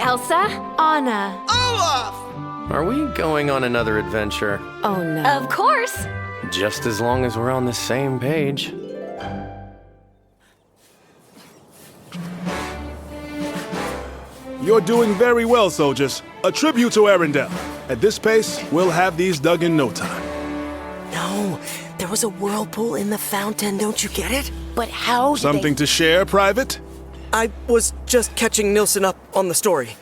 Elsa. Anna. Olaf! Are we going on another adventure? Oh no. Of course. Just as long as we're on the same page. You're doing very well, soldiers. A tribute to Arendelle. At this pace, we'll have these dug in no time. No, there was a whirlpool in the fountain, don't you get it? But how did Something to share, Private? I was just catching Nilsson up on the story.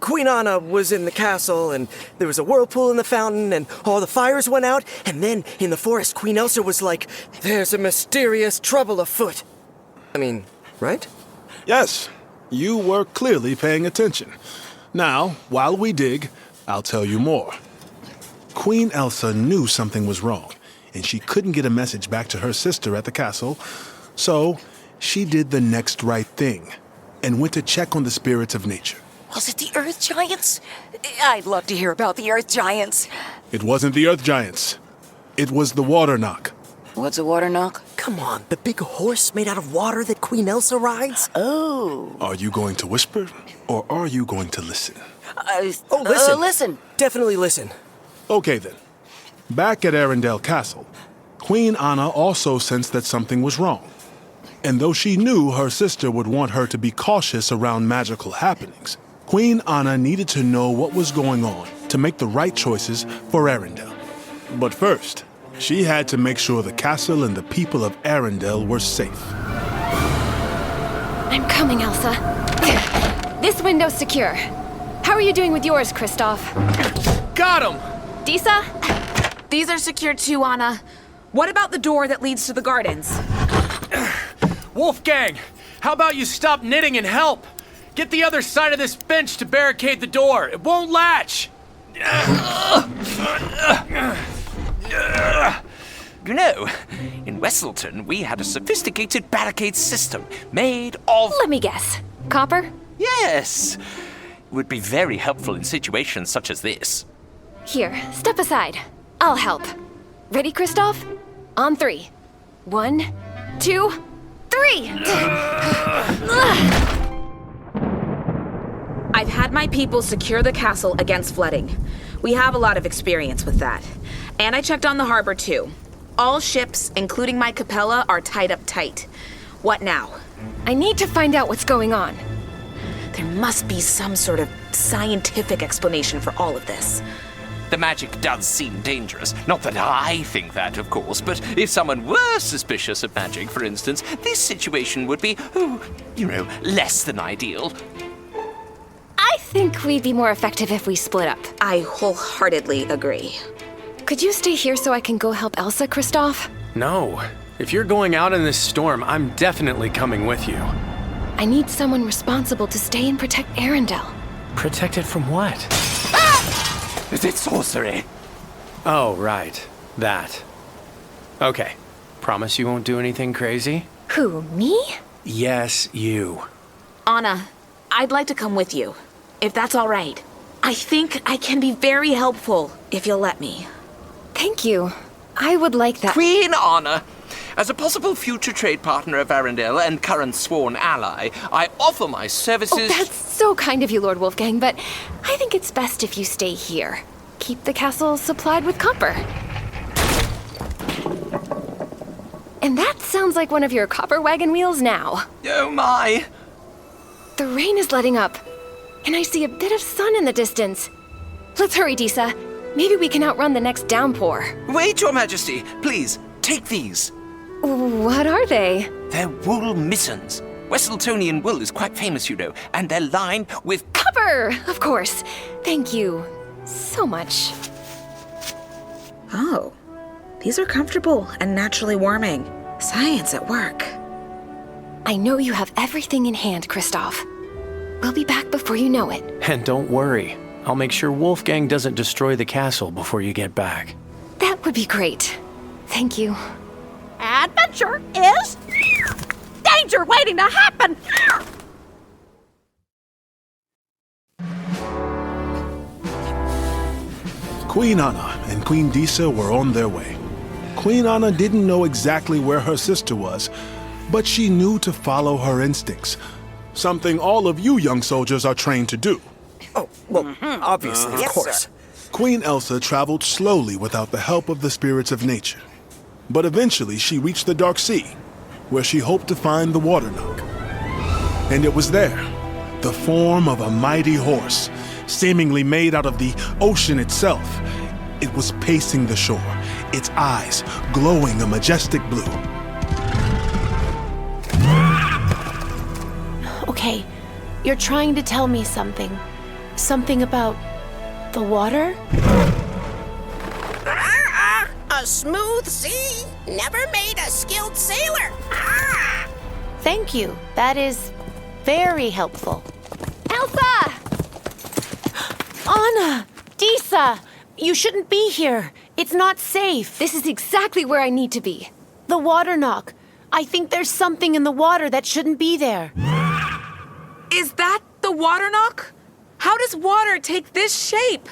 Queen Anna was in the castle, and there was a whirlpool in the fountain, and all the fires went out, and then in the forest, Queen Elsa was like, "There's a mysterious trouble afoot." I mean, right? Yes, you were clearly paying attention. Now, while we dig, I'll tell you more. Queen Elsa knew something was wrong, and she couldn't get a message back to her sister at the castle, so she did the next right thing and went to check on the spirits of nature. Was it the Earth Giants? I'd love to hear about the Earth Giants. It wasn't the Earth Giants. It was the Water Nokk. What's a water knock? Come on, the big horse made out of water that Queen Elsa rides? Oh. Are you going to whisper, or are you going to listen? Listen. Listen. Definitely listen. Okay then. Back at Arendelle Castle, Queen Anna also sensed that something was wrong. And though she knew her sister would want her to be cautious around magical happenings, Queen Anna needed to know what was going on to make the right choices for Arendelle. But first, she had to make sure the castle and the people of Arendelle were safe. I'm coming, Elsa. This window's secure. How are you doing with yours, Kristoff? Got him! Disa? These are secure too, Anna. What about the door that leads to the gardens? Wolfgang, how about you stop knitting and help? Get the other side of this bench to barricade the door. It won't latch. You know, in Westleton, we had a sophisticated barricade system made of... Let me guess. Copper? Yes! It would be very helpful in situations such as this. Here, step aside. I'll help. Ready, Kristoff? On 3. 1, 2, 3! I've had my people secure the castle against flooding. We have a lot of experience with that. And I checked on the harbor too. All ships, including my Capella, are tied up tight. What now? I need to find out what's going on. There must be some sort of scientific explanation for all of this. The magic does seem dangerous. Not that I think that, of course, but if someone were suspicious of magic, for instance, this situation would be, less than ideal. I think we'd be more effective if we split up. I wholeheartedly agree. Could you stay here so I can go help Elsa, Kristoff? No. If you're going out in this storm, I'm definitely coming with you. I need someone responsible to stay and protect Arendelle. Protect it from what? Is it sorcery? Oh, right. That. Okay. Promise you won't do anything crazy? Who, me? Yes, you. Anna, I'd like to come with you, if that's all right. I think I can be very helpful if you'll let me. Thank you. I would like that. Queen Anna, as a possible future trade partner of Arendelle and current sworn ally, I offer my services... Oh, that's so kind of you, Lord Wolfgang, but I think it's best if you stay here. Keep the castle supplied with copper. And that sounds like one of your copper wagon wheels now. Oh my! The rain is letting up, and I see a bit of sun in the distance. Let's hurry, Disa. Maybe we can outrun the next downpour. Wait, Your Majesty, please, take these. What are they? They're wool mittens. Westletonian wool is quite famous, you know, and they're lined with... Copper! Of course. Thank you so much. Oh, these are comfortable and naturally warming. Science at work. I know you have everything in hand, Kristoff. We'll be back before you know it. And don't worry. I'll make sure Wolfgang doesn't destroy the castle before you get back. That would be great. Thank you. Adventure is danger waiting to happen. Queen Anna and Queen Disa were on their way. Queen Anna didn't know exactly where her sister was, but she knew to follow her instincts, something all of you young soldiers are trained to do. Oh, well, obviously, of Yes, course. sir. Queen Elsa traveled slowly without the help of the spirits of nature. But eventually she reached the Dark Sea, where she hoped to find the water Nokk. And it was there, the form of a mighty horse, seemingly made out of the ocean itself. It was pacing the shore, its eyes glowing a majestic blue. Okay, you're trying to tell me something. Something about the water? A smooth sea never made a skilled sailor. Thank you. That is very helpful. Elsa! Anna! Disa! You shouldn't be here. It's not safe. This is exactly where I need to be. The water Nokk. I think there's something in the water that shouldn't be there. Is that the water Nokk? How does water take this shape?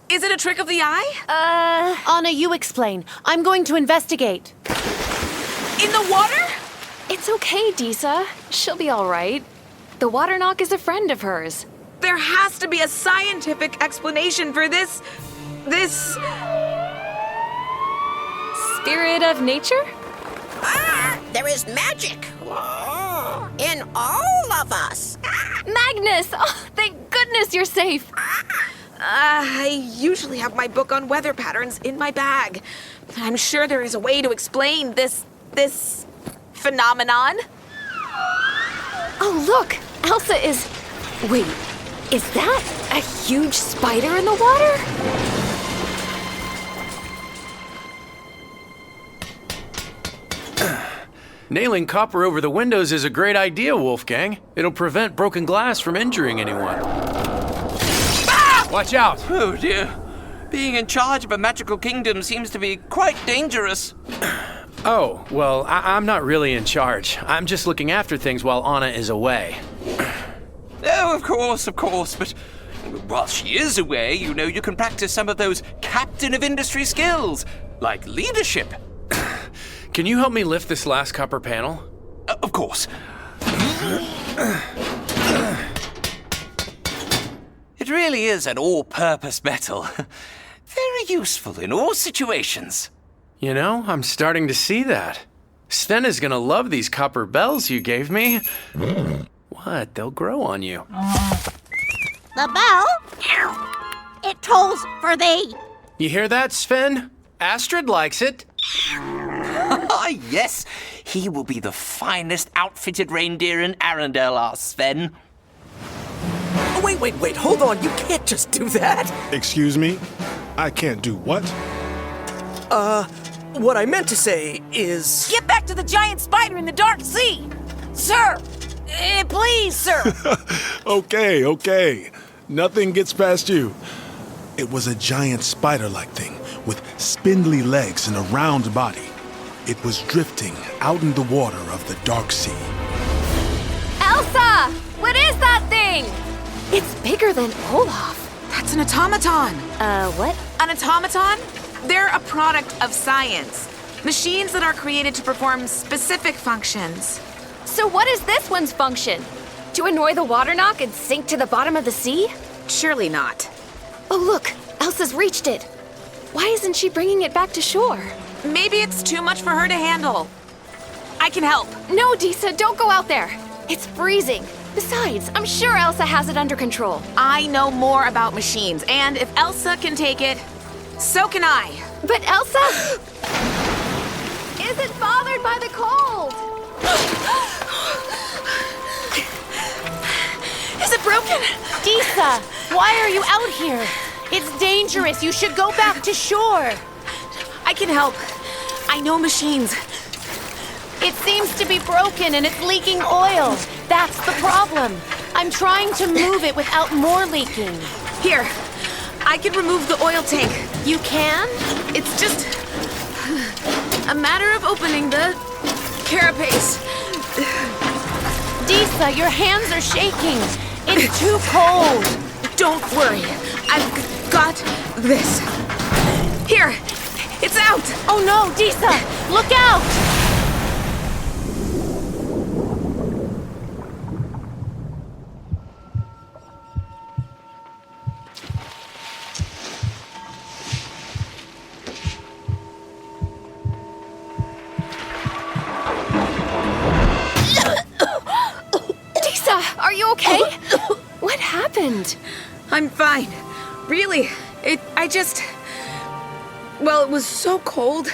Is it a trick of the eye? Anna, you explain. I'm going to investigate. In the water? It's okay, Disa. She'll be all right. The water Nokk is a friend of hers. There has to be a scientific explanation for this. Spirit of nature? There is magic in all of us. Magnus! Oh, thank goodness you're safe. I usually have my book on weather patterns in my bag. I'm sure there is a way to explain this phenomenon. Oh, look! Elsa is... Wait, is that a huge spider in the water? Nailing copper over the windows is a great idea, Wolfgang. It'll prevent broken glass from injuring anyone. Ah! Watch out! Oh dear. Being in charge of a magical kingdom seems to be quite dangerous. Oh, well, I'm not really in charge. I'm just looking after things while Anna is away. Oh, of course, but while she is away, you know, you can practice some of those captain of industry skills, like leadership. Can you help me lift this last copper panel? Of course. It really is an all-purpose metal. Very useful in all situations. You know, I'm starting to see that. Sven is gonna love these copper bells you gave me. What? They'll grow on you. The bell, it tolls for thee. You hear that, Sven? Astrid likes it. Ah, yes. He will be the finest outfitted reindeer in Arendelle, our Sven. Oh, wait, hold on. You can't just do that. Excuse me? I can't do what? What I meant to say is... Get back to the giant spider in the Dark Sea! Sir! Please, sir! Okay. Nothing gets past you. It was a giant spider-like thing with spindly legs and a round body. It was drifting out in the water of the Dark Sea. Elsa! What is that thing? It's bigger than Olaf. That's an automaton. What? An automaton? They're a product of science. Machines that are created to perform specific functions. So what is this one's function? To annoy the water Nokk and sink to the bottom of the sea? Surely not. Oh, look! Elsa's reached it. Why isn't she bringing it back to shore? Maybe it's too much for her to handle. I can help. No, Disa, don't go out there. It's freezing. Besides, I'm sure Elsa has it under control. I know more about machines, and if Elsa can take it, so can I. But Elsa isn't bothered by the cold. Is it broken? Disa, why are you out here? It's dangerous. You should go back to shore. I can help. I know machines. It seems to be broken and it's leaking oil. That's the problem. I'm trying to move it without more leaking. Here, I can remove the oil tank. You can? It's just a matter of opening the carapace. Disa, your hands are shaking. It's too cold. Don't worry. I've got this. Here, it's out. Oh no, Disa, look out! Are you okay? What happened? I'm fine. Really. Well, it was so cold,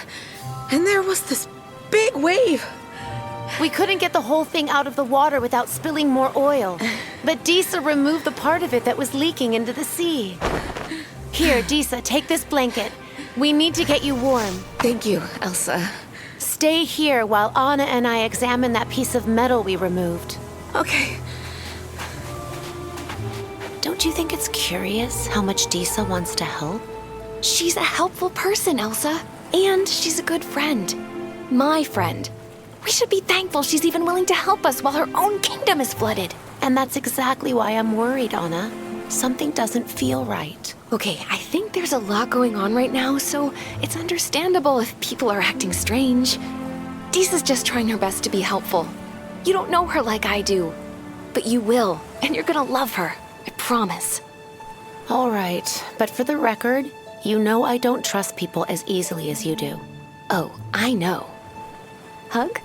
and there was this big wave. We couldn't get the whole thing out of the water without spilling more oil. But Disa removed the part of it that was leaking into the sea. Here, Disa, take this blanket. We need to get you warm. Thank you, Elsa. Stay here while Anna and I examine that piece of metal we removed. Okay. Don't you think it's curious how much Disa wants to help? She's a helpful person, Elsa. And she's a good friend. My friend. We should be thankful she's even willing to help us while her own kingdom is flooded. And that's exactly why I'm worried, Anna. Something doesn't feel right. Okay, I think there's a lot going on right now, so it's understandable if people are acting strange. Disa's just trying her best to be helpful. You don't know her like I do, but you will, and you're gonna love her. I promise. All right, but for the record, you know I don't trust people as easily as you do. Oh, I know. Hug?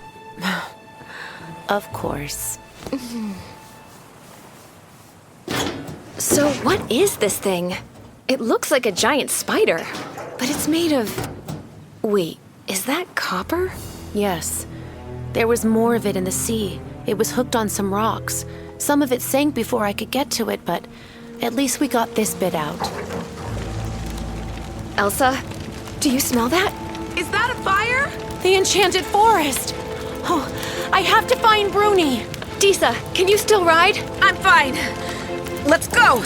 Of course. So what is this thing? It looks like a giant spider, but it's made of... Wait, is that copper? Yes. There was more of it in the sea. It was hooked on some rocks. Some of it sank before I could get to it, but at least we got this bit out. Elsa, do you smell that? Is that a fire? The Enchanted Forest! Oh, I have to find Bruni! Disa, can you still ride? I'm fine. Let's go.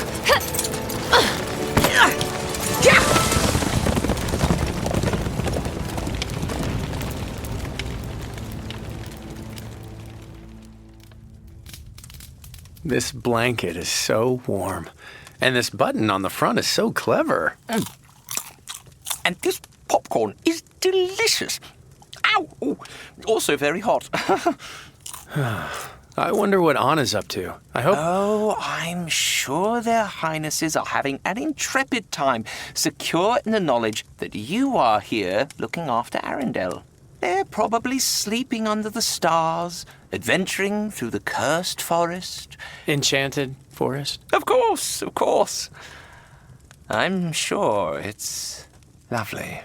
This blanket is so warm. And this button on the front is so clever. And this popcorn is delicious. Ow! Ooh, also very hot. I wonder what Anna's up to. I hope... Oh, I'm sure their highnesses are having an intrepid time, secure in the knowledge that you are here looking after Arendelle. They're probably sleeping under the stars, adventuring through the cursed forest. Enchanted Forest? Of course, of course. I'm sure it's lovely.